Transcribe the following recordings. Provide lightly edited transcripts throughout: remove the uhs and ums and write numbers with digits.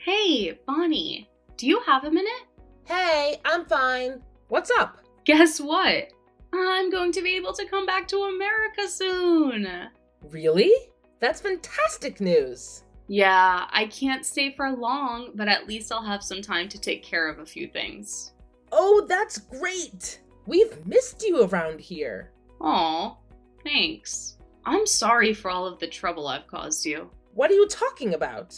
Hey, Bonnie, do you have a minute? Hey, I'm fine. What's up? Guess what? I'm going to be able to come back to America soon. Really? That's fantastic news. Yeah, I can't stay for long, but at least I'll have some time to take care of a few things. Oh, that's great. We've missed you around here. Aw, thanks. I'm sorry for all of the trouble I've caused you. What are you talking about?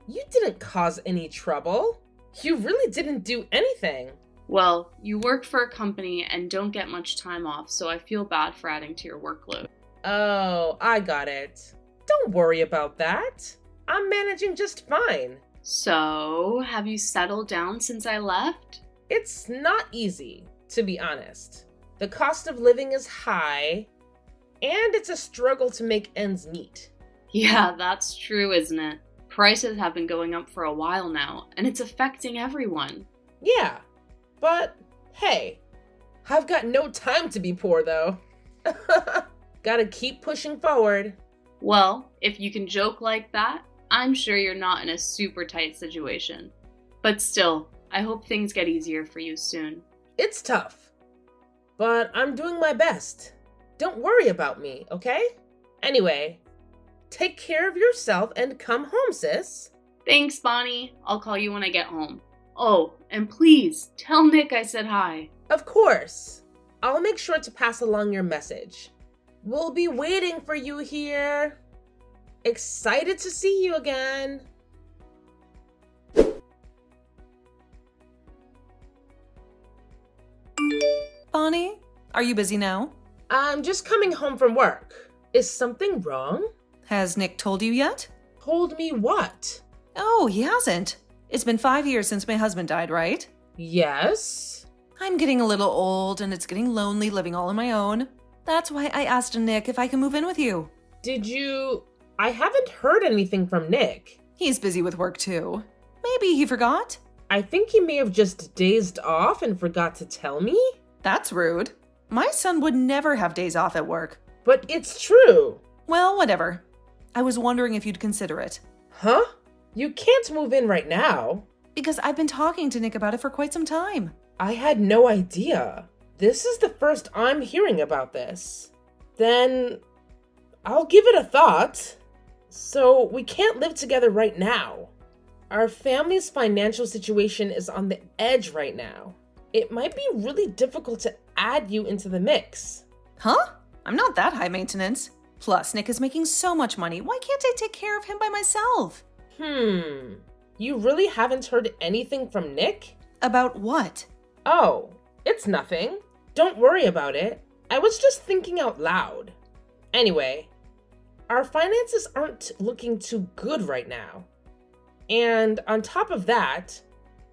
You didn't cause any trouble. You really didn't do anything. Well, you work for a company and don't get much time off, so I feel bad for adding to your workload. Oh, I got it. Don't worry about that. I'm managing just fine. So, have you settled down since I left? It's not easy, to be honest. The cost of living is high, and it's a struggle to make ends meet. Yeah, that's true, isn't it? Prices have been going up for a while now, and it's affecting everyone. Yeah, but hey, I've got no time to be poor though. Gotta keep pushing forward. Well, if you can joke like that, I'm sure you're not in a super tight situation. But still, I hope things get easier for you soon. It's tough, but I'm doing my best. Don't worry about me, okay? Anyway, take care of yourself and come home, sis. Thanks, Bonnie. I'll call you when I get home. Oh, and please, tell Nick I said hi. Of course. I'll make sure to pass along your message. We'll be waiting for you here. Excited to see you again. Bonnie, are you busy now? I'm just coming home from work. Is something wrong? Has Nick told you yet? Told me what? Oh, he hasn't. It's been 5 years since my husband died, right? Yes. I'm getting a little old and it's getting lonely living all on my own. That's why I asked Nick if I can move in with you. Did you... I haven't heard anything from Nick. He's busy with work too. Maybe he forgot? I think he may have just dazed off and forgot to tell me. That's rude. My son would never have days off at work. But it's true. Well, whatever. I was wondering if you'd consider it. Huh? You can't move in right now. Because I've been talking to Nick about it for quite some time. I had no idea. This is the first I'm hearing about this. Then I'll give it a thought. So we can't live together right now. Our family's financial situation is on the edge right now. It might be really difficult to add you into the mix. Huh? I'm not that high maintenance. Plus, Nick is making so much money. Why can't I take care of him by myself? You really haven't heard anything from Nick? About what? Oh, it's nothing. Don't worry about it. I was just thinking out loud. Anyway, our finances aren't looking too good right now. And on top of that,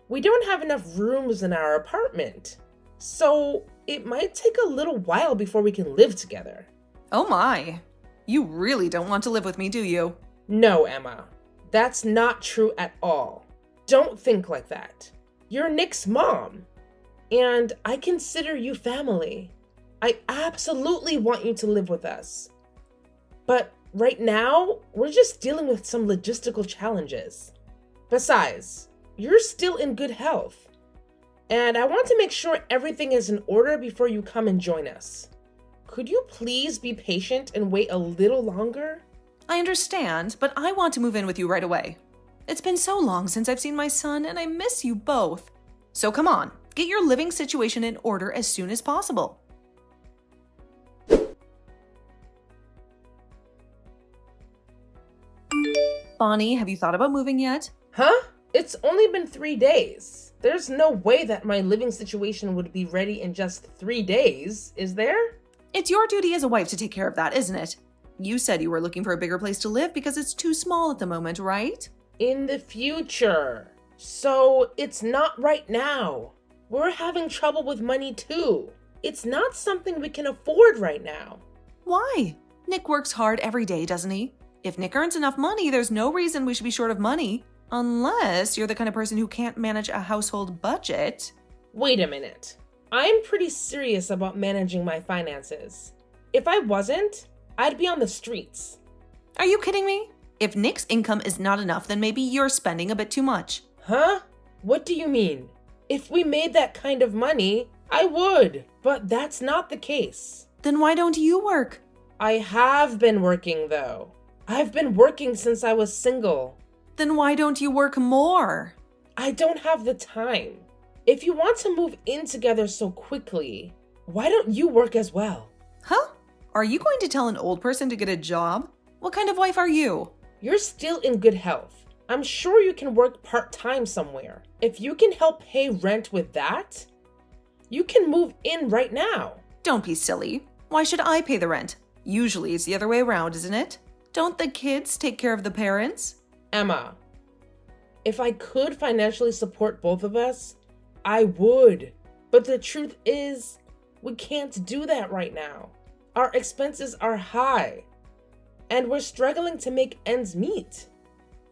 we don't have enough rooms in our apartment. So it might take a little while before we can live together. Oh my. You really don't want to live with me, do you? No, Emma. That's not true at all. Don't think like that. You're Nick's mom. And I consider you family. I absolutely want you to live with us. But right now, we're just dealing with some logistical challenges. Besides, you're still in good health. And I want to make sure everything is in order before you come and join us. Could you please be patient and wait a little longer? I understand, but I want to move in with you right away. It's been so long since I've seen my son, and I miss you both. So come on, get your living situation in order as soon as possible. Bonnie, have you thought about moving yet? Huh? It's only been 3 days. There's no way that my living situation would be ready in just 3 days, is there? It's your duty as a wife to take care of that, isn't it? You said you were looking for a bigger place to live because it's too small at the moment, right? In the future. So it's not right now. We're having trouble with money too. It's not something we can afford right now. Why? Nick works hard every day, doesn't he? If Nick earns enough money, there's no reason we should be short of money. Unless you're the kind of person who can't manage a household budget. Wait a minute. I'm pretty serious about managing my finances. If I wasn't, I'd be on the streets. Are you kidding me? If Nick's income is not enough, then maybe you're spending a bit too much. Huh? What do you mean? If we made that kind of money, I would. But that's not the case. Then why don't you work? I have been working though. I've been working since I was single. Then why don't you work more? I don't have the time. If you want to move in together so quickly, why don't you work as well? Huh? Are you going to tell an old person to get a job? What kind of wife are you? You're still in good health. I'm sure you can work part-time somewhere. If you can help pay rent with that, you can move in right now. Don't be silly. Why should I pay the rent? Usually it's the other way around, isn't it? Don't the kids take care of the parents? Emma, if I could financially support both of us, I would. But the truth is, we can't do that right now. Our expenses are high, and we're struggling to make ends meet.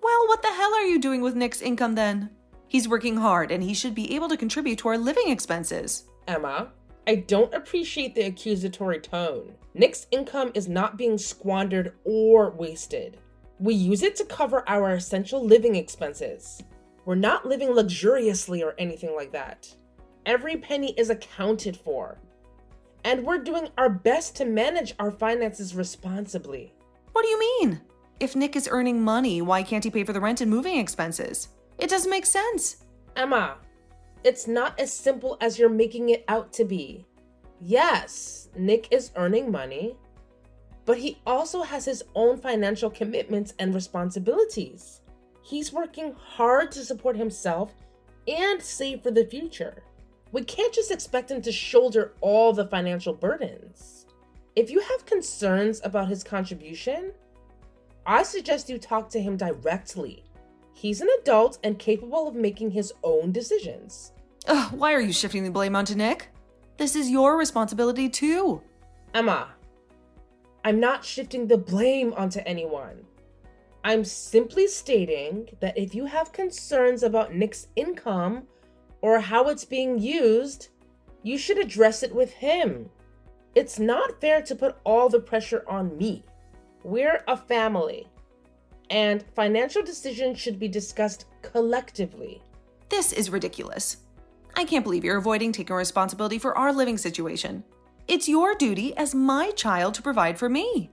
Well, what the hell are you doing with Nick's income then? He's working hard and he should be able to contribute to our living expenses. Emma, I don't appreciate the accusatory tone. Nick's income is not being squandered or wasted. We use it to cover our essential living expenses. We're not living luxuriously or anything like that. Every penny is accounted for. And we're doing our best to manage our finances responsibly. What do you mean? If Nick is earning money, why can't he pay for the rent and moving expenses? It doesn't make sense. Emma, it's not as simple as you're making it out to be. Yes, Nick is earning money, but he also has his own financial commitments and responsibilities. He's working hard to support himself and save for the future. We can't just expect him to shoulder all the financial burdens. If you have concerns about his contribution, I suggest you talk to him directly. He's an adult and capable of making his own decisions. Ugh, why are you shifting the blame onto Nick? This is your responsibility too. Emma, I'm not shifting the blame onto anyone. I'm simply stating that if you have concerns about Nick's income or how it's being used, you should address it with him. It's not fair to put all the pressure on me. We're a family, and financial decisions should be discussed collectively. This is ridiculous. I can't believe you're avoiding taking responsibility for our living situation. It's your duty as my child to provide for me.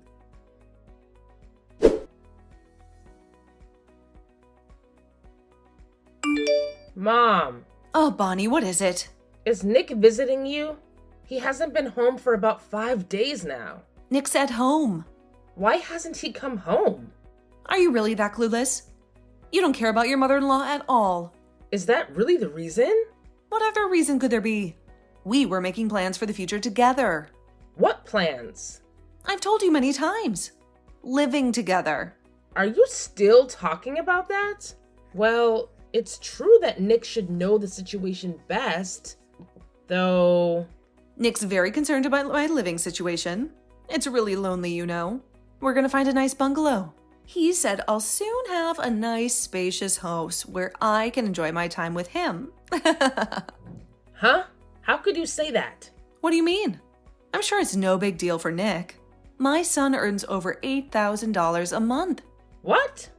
Mom, Oh, Bonnie, what is it? is Nick visiting you? He hasn't been home for about 5 days now. Nick's at home. Why hasn't he come home? Are you really that clueless? You don't care about your mother-in-law at all. Is that really the reason? What other reason could there be? We were making plans for the future together. What plans? I've told you many times. Living together. Are you still talking about that? Well, it's true that Nick should know the situation best, though. Nick's very concerned about my living situation. It's really lonely, you know. We're gonna find a nice bungalow. He said I'll soon have a nice, spacious house where I can enjoy my time with him. Huh? How could you say that? What do you mean? I'm sure it's no big deal for Nick. My son earns over $8,000 a month. What?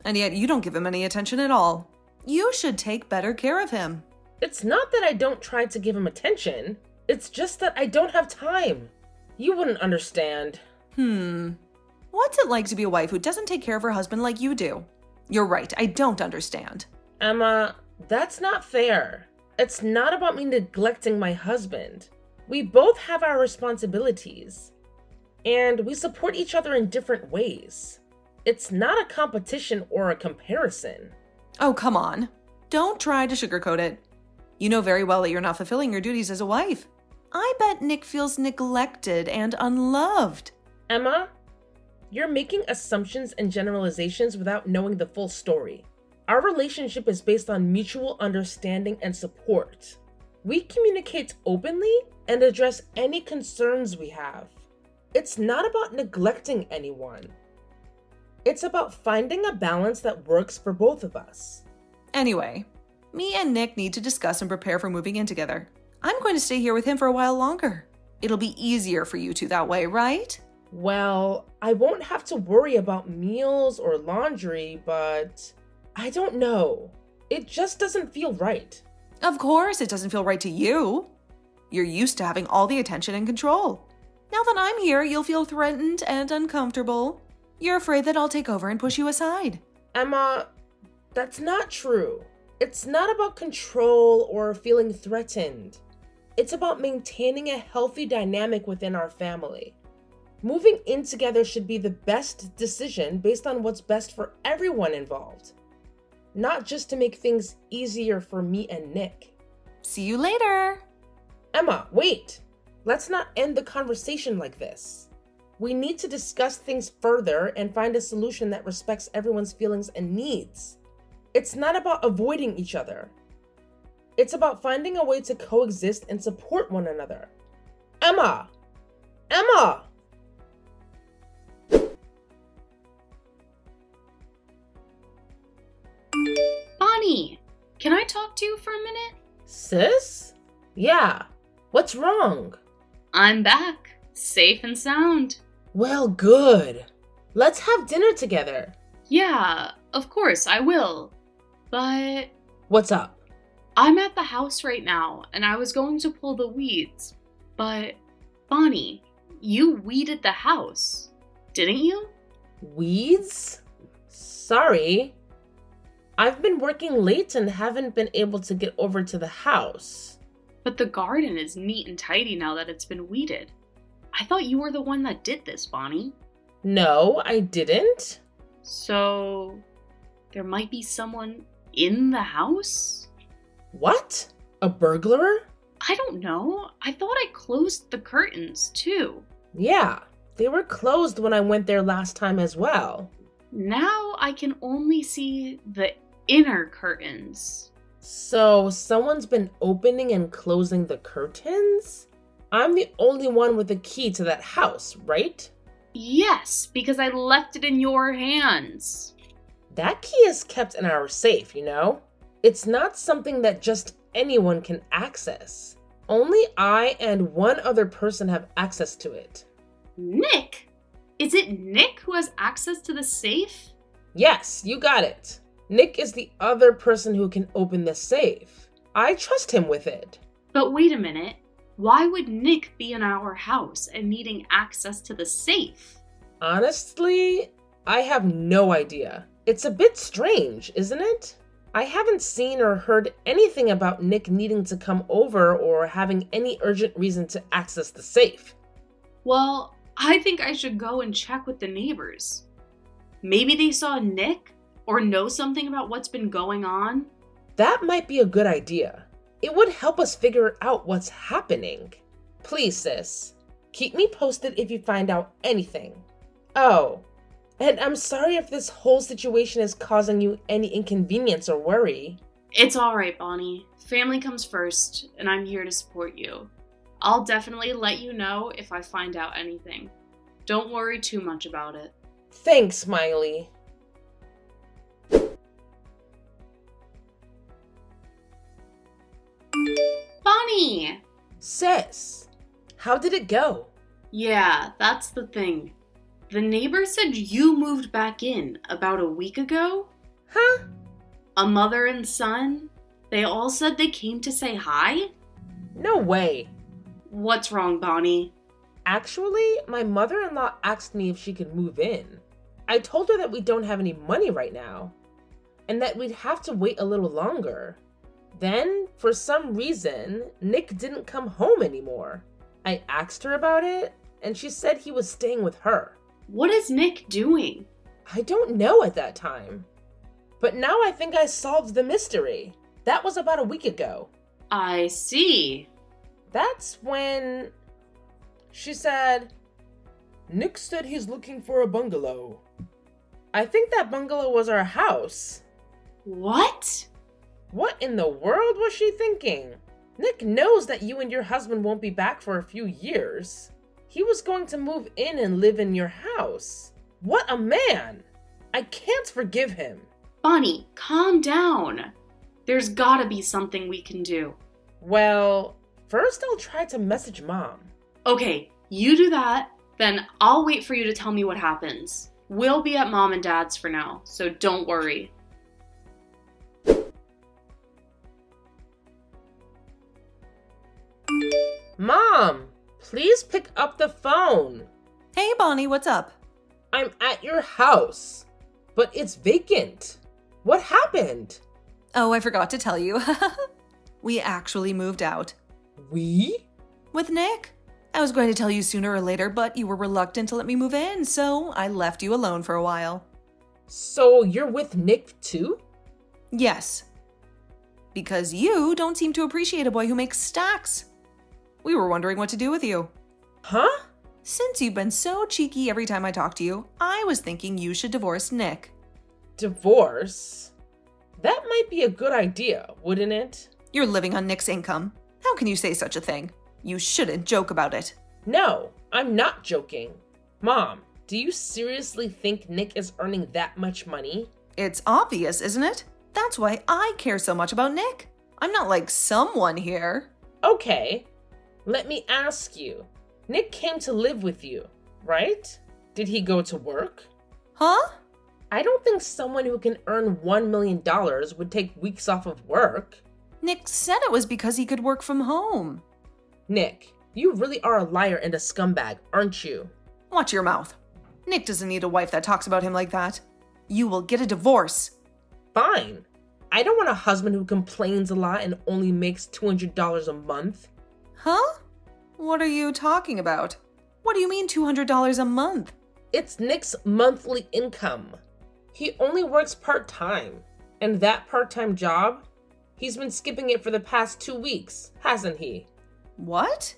And yet you don't give him any attention at all. You should take better care of him. It's not that I don't try to give him attention. It's just that I don't have time. You wouldn't understand. What's it like to be a wife who doesn't take care of her husband like you do? You're right, I don't understand. Emma, that's not fair. It's not about me neglecting my husband. We both have our responsibilities, and we support each other in different ways. It's not a competition or a comparison. Oh, come on. Don't try to sugarcoat it. You know very well that you're not fulfilling your duties as a wife. I bet Nick feels neglected and unloved. Emma, you're making assumptions and generalizations without knowing the full story. Our relationship is based on mutual understanding and support. We communicate openly and address any concerns we have. It's not about neglecting anyone. It's about finding a balance that works for both of us. Anyway, me and Nick need to discuss and prepare for moving in together. I'm going to stay here with him for a while longer. It'll be easier for you two that way, right? Well, I won't have to worry about meals or laundry, but I don't know. It just doesn't feel right. Of course, it doesn't feel right to you. You're used to having all the attention and control. Now that I'm here, you'll feel threatened and uncomfortable. You're afraid that I'll take over and push you aside. Emma, that's not true. It's not about control or feeling threatened. It's about maintaining a healthy dynamic within our family. Moving in together should be the best decision based on what's best for everyone involved, not just to make things easier for me and Nick. See you later. Emma, wait! Let's not end the conversation like this. We need to discuss things further and find a solution that respects everyone's feelings and needs. It's not about avoiding each other. It's about finding a way to coexist and support one another. Emma! Emma! Bonnie, can I talk to you for a minute? Sis? Yeah. What's wrong? I'm back, safe and sound. Well, good. Let's have dinner together. Yeah, of course, I will. But What's up? I'm at the house right now, and I was going to pull the weeds. But, Bonnie, you weeded the house, didn't you? Weeds? Sorry. I've been working late and haven't been able to get over to the house. But the garden is neat and tidy now that it's been weeded. I thought you were the one that did this, Bonnie. No, I didn't. So, there might be someone in the house? What? A burglar? I don't know. I thought I closed the curtains, too. Yeah, they were closed when I went there last time as well. Now I can only see the inner curtains. So, someone's been opening and closing the curtains? I'm the only one with a key to that house, right? Yes, because I left it in your hands. That key is kept in our safe, you know? It's not something that just anyone can access. Only I and one other person have access to it. Nick? Is it Nick who has access to the safe? Yes, you got it. Nick is the other person who can open the safe. I trust him with it. But wait a minute. Why would Nick be in our house and needing access to the safe? Honestly, I have no idea. It's a bit strange, isn't it? I haven't seen or heard anything about Nick needing to come over or having any urgent reason to access the safe. Well, I think I should go and check with the neighbors. Maybe they saw Nick or know something about what's been going on. That might be a good idea. It would help us figure out what's happening. Please, sis, keep me posted if you find out anything. Oh, and I'm sorry if this whole situation is causing you any inconvenience or worry. It's alright, Bonnie. Family comes first, and I'm here to support you. I'll definitely let you know if I find out anything. Don't worry too much about it. Thanks, Smiley. Bonnie! Sis, how did it go? Yeah, that's the thing. The neighbor said you moved back in about a week ago? Huh? A mother and son? They all said they came to say hi? No way. What's wrong, Bonnie? Actually, my mother-in-law asked me if she could move in. I told her that we don't have any money right now, and that we'd have to wait a little longer. Then, for some reason, Nick didn't come home anymore. I asked her about it, and she said he was staying with her. What is Nick doing? I don't know at that time. But now I think I solved the mystery. That was about a week ago. I see. That's when she said, Nick said he's looking for a bungalow. I think that bungalow was our house. What? What in the world was she thinking? Nick knows that you and your husband won't be back for a few years. He was going to move in and live in your house. What a man! I can't forgive him. Bonnie, calm down. There's gotta be something we can do. Well, first I'll try to message Mom. Okay, you do that, Then I'll wait for you to tell me what happens. We'll be at Mom and Dad's for now, so don't worry. Mom, please pick up the phone. Hey, Bonnie, what's up? I'm at your house, but it's vacant. What happened? Oh, I forgot to tell you. We actually moved out. We? With Nick. I was going to tell you sooner or later, but you were reluctant to let me move in, so I left you alone for a while. So you're with Nick too? Yes. Because you don't seem to appreciate a boy who makes stacks. We were wondering what to do with you. Huh? Since you've been so cheeky every time I talk to you, I was thinking you should divorce Nick. Divorce? That might be a good idea, wouldn't it? You're living on Nick's income. How can you say such a thing? You shouldn't joke about it. No, I'm not joking. Mom, do you seriously think Nick is earning that much money? It's obvious, isn't it? That's why I care so much about Nick. I'm not like someone here. Okay, let me ask you. Nick came to live with you, right? Did he go to work? Huh? I don't think someone who can earn $1 million would take weeks off of work. Nick said it was because he could work from home. Nick, you really are a liar and a scumbag, aren't you? Watch your mouth. Nick doesn't need a wife that talks about him like that. You will get a divorce. Fine. I don't want a husband who complains a lot and only makes $200 a month. Huh? What are you talking about? What do you mean $200 a month? It's Nick's monthly income. He only works part-time. And that part-time job, he's been skipping it for the past 2 weeks, hasn't he? What?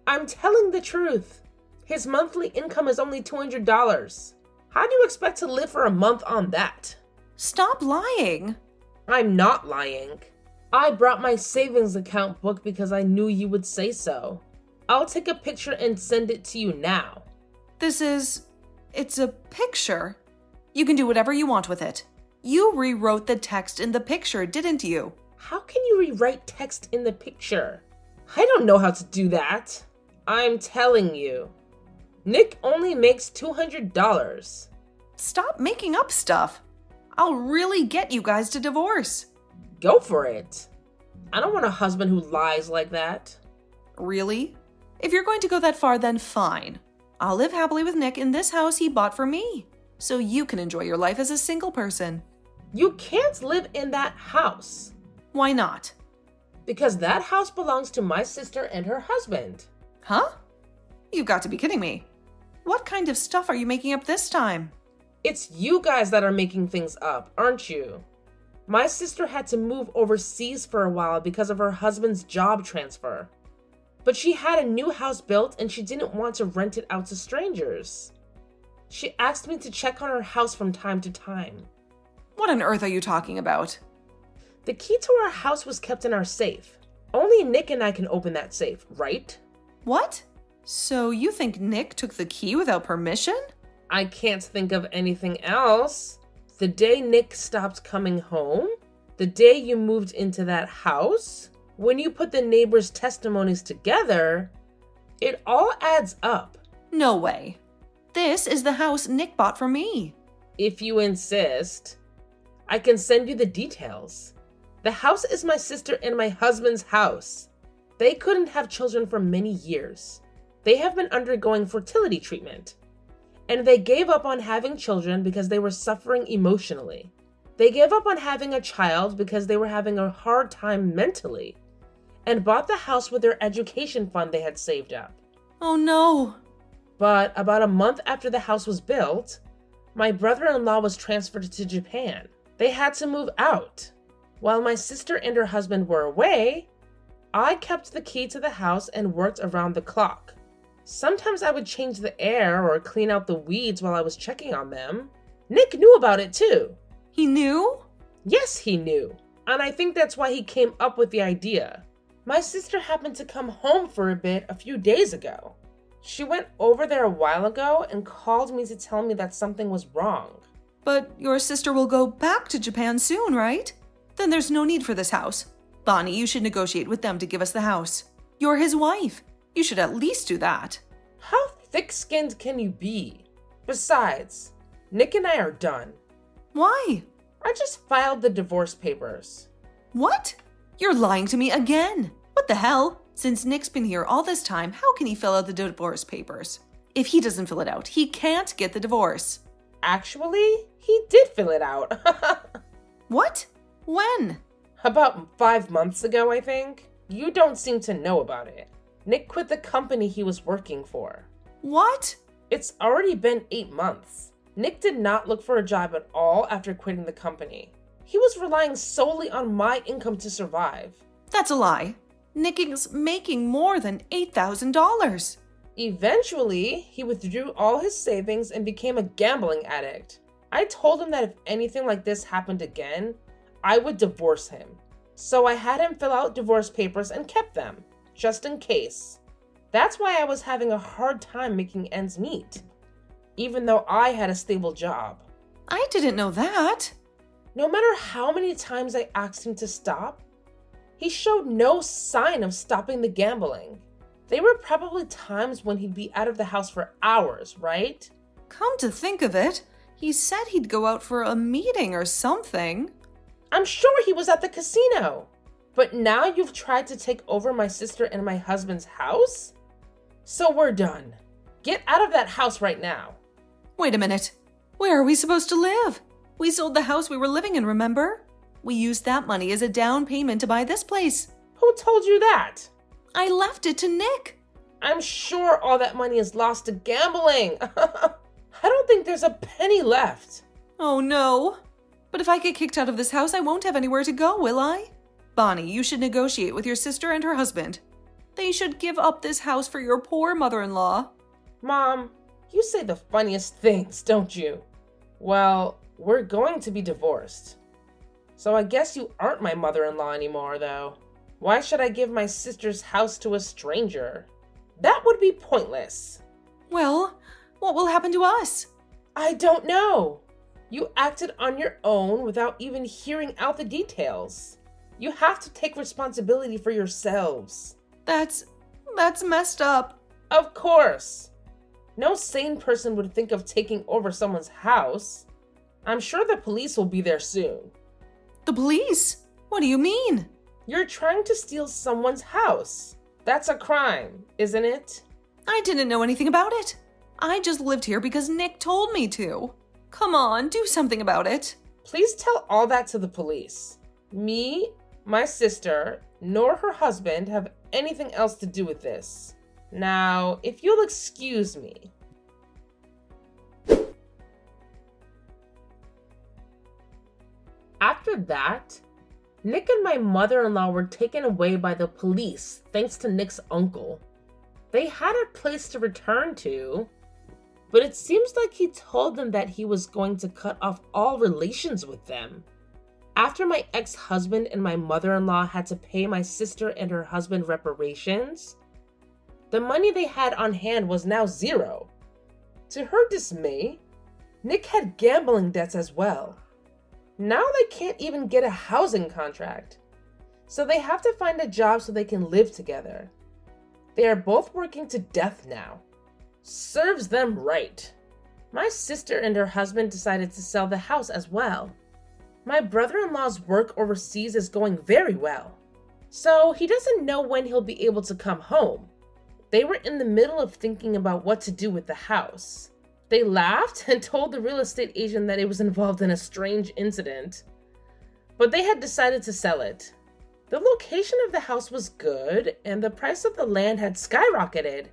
I'm telling the truth. His monthly income is only $200. How do you expect to live for a month on that? Stop lying. I'm not lying. I brought my savings account book because I knew you would say so. I'll take a picture and send it to you now. It's a picture. You can do whatever you want with it. You rewrote the text in the picture, didn't you? How can you rewrite text in the picture? I don't know how to do that. I'm telling you. Nick only makes $200. Stop making up stuff. I'll really get you guys to divorce. Go for it. I don't want a husband who lies like that. Really? If you're going to go that far, then fine. I'll live happily with Nick in this house he bought for me, so you can enjoy your life as a single person. You can't live in that house. Why not? Because that house belongs to my sister and her husband. Huh? You've got to be kidding me. What kind of stuff are you making up this time? It's you guys that are making things up, aren't you? My sister had to move overseas for a while because of her husband's job transfer. But she had a new house built and she didn't want to rent it out to strangers. She asked me to check on her house from time to time. What on earth are you talking about? The key to our house was kept in our safe. Only Nick and I can open that safe, right? What? So you think Nick took the key without permission? I can't think of anything else. The day Nick stopped coming home, the day you moved into that house, when you put the neighbors' testimonies together, it all adds up. No way. This is the house Nick bought for me. If you insist, I can send you the details. The house is my sister and my husband's house. They couldn't have children for many years. They have been undergoing fertility treatment. And they gave up on having children because they were suffering emotionally. They gave up on having a child because they were having a hard time mentally. And bought the house with their education fund they had saved up. Oh no. But about a month after the house was built, my brother-in-law was transferred to Japan. They had to move out. While my sister and her husband were away, I kept the key to the house and worked around the clock. Sometimes I would change the air or clean out the weeds while I was checking on them. Nick knew about it too. He knew? Yes, he knew. And I think that's why he came up with the idea. My sister happened to come home for a bit a few days ago. She went over there a while ago and called me to tell me that something was wrong. But your sister will go back to Japan soon, right? Then there's no need for this house. Bonnie, you should negotiate with them to give us the house. You're his wife. You should at least do that. How thick-skinned can you be? Besides, Nick and I are done. Why? I just filed the divorce papers. What? You're lying to me again. What the hell? Since Nick's been here all this time, how can he fill out the divorce papers? If he doesn't fill it out, he can't get the divorce. Actually, he did fill it out. What? When? About 5 months ago, I think. You don't seem to know about it. Nick quit the company he was working for. What? It's already been 8 months. Nick did not look for a job at all after quitting the company. He was relying solely on my income to survive. That's a lie. Nick is making more than $8,000. Eventually, he withdrew all his savings and became a gambling addict. I told him that if anything like this happened again, I would divorce him. So I had him fill out divorce papers and kept them, just in case. That's why I was having a hard time making ends meet, even though I had a stable job. I didn't know that. No matter how many times I asked him to stop, he showed no sign of stopping the gambling. There were probably times when he'd be out of the house for hours, right? Come to think of it, he said he'd go out for a meeting or something. I'm sure he was at the casino. But now you've tried to take over my sister and my husband's house? So we're done. Get out of that house right now. Wait a minute. Where are we supposed to live? We sold the house we were living in, remember? We used that money as a down payment to buy this place. Who told you that? I left it to Nick. I'm sure all that money is lost to gambling. I don't think there's a penny left. Oh no. But if I get kicked out of this house, I won't have anywhere to go, will I? Bonnie, you should negotiate with your sister and her husband. They should give up this house for your poor mother-in-law. Mom, you say the funniest things, don't you? Well, we're going to be divorced. So I guess you aren't my mother-in-law anymore, though. Why should I give my sister's house to a stranger? That would be pointless. Well, what will happen to us? I don't know. You acted on your own without even hearing out the details. You have to take responsibility for yourselves. That's messed up. Of course. No sane person would think of taking over someone's house. I'm sure the police will be there soon. The police? What do you mean? You're trying to steal someone's house. That's a crime, isn't it? I didn't know anything about it. I just lived here because Nick told me to. Come on, do something about it. Please tell all that to the police. Me, my sister, nor her husband have anything else to do with this. Now, if you'll excuse me. After that, Nick and my mother-in-law were taken away by the police thanks to Nick's uncle. They had a place to return to, but it seems like he told them that he was going to cut off all relations with them. After my ex-husband and my mother-in-law had to pay my sister and her husband reparations, the money they had on hand was now zero. To her dismay, Nick had gambling debts as well. Now they can't even get a housing contract, so they have to find a job so they can live together. They are both working to death now. Serves them right. My sister and her husband decided to sell the house as well. My brother-in-law's work overseas is going very well, so he doesn't know when he'll be able to come home. They were in the middle of thinking about what to do with the house. They laughed and told the real estate agent that it was involved in a strange incident, but they had decided to sell it. The location of the house was good, and the price of the land had skyrocketed.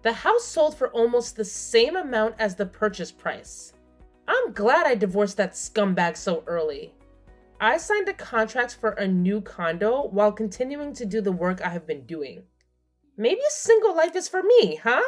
The house sold for almost the same amount as the purchase price. I'm glad I divorced that scumbag so early. I signed a contract for a new condo while continuing to do the work I have been doing. Maybe a single life is for me, huh?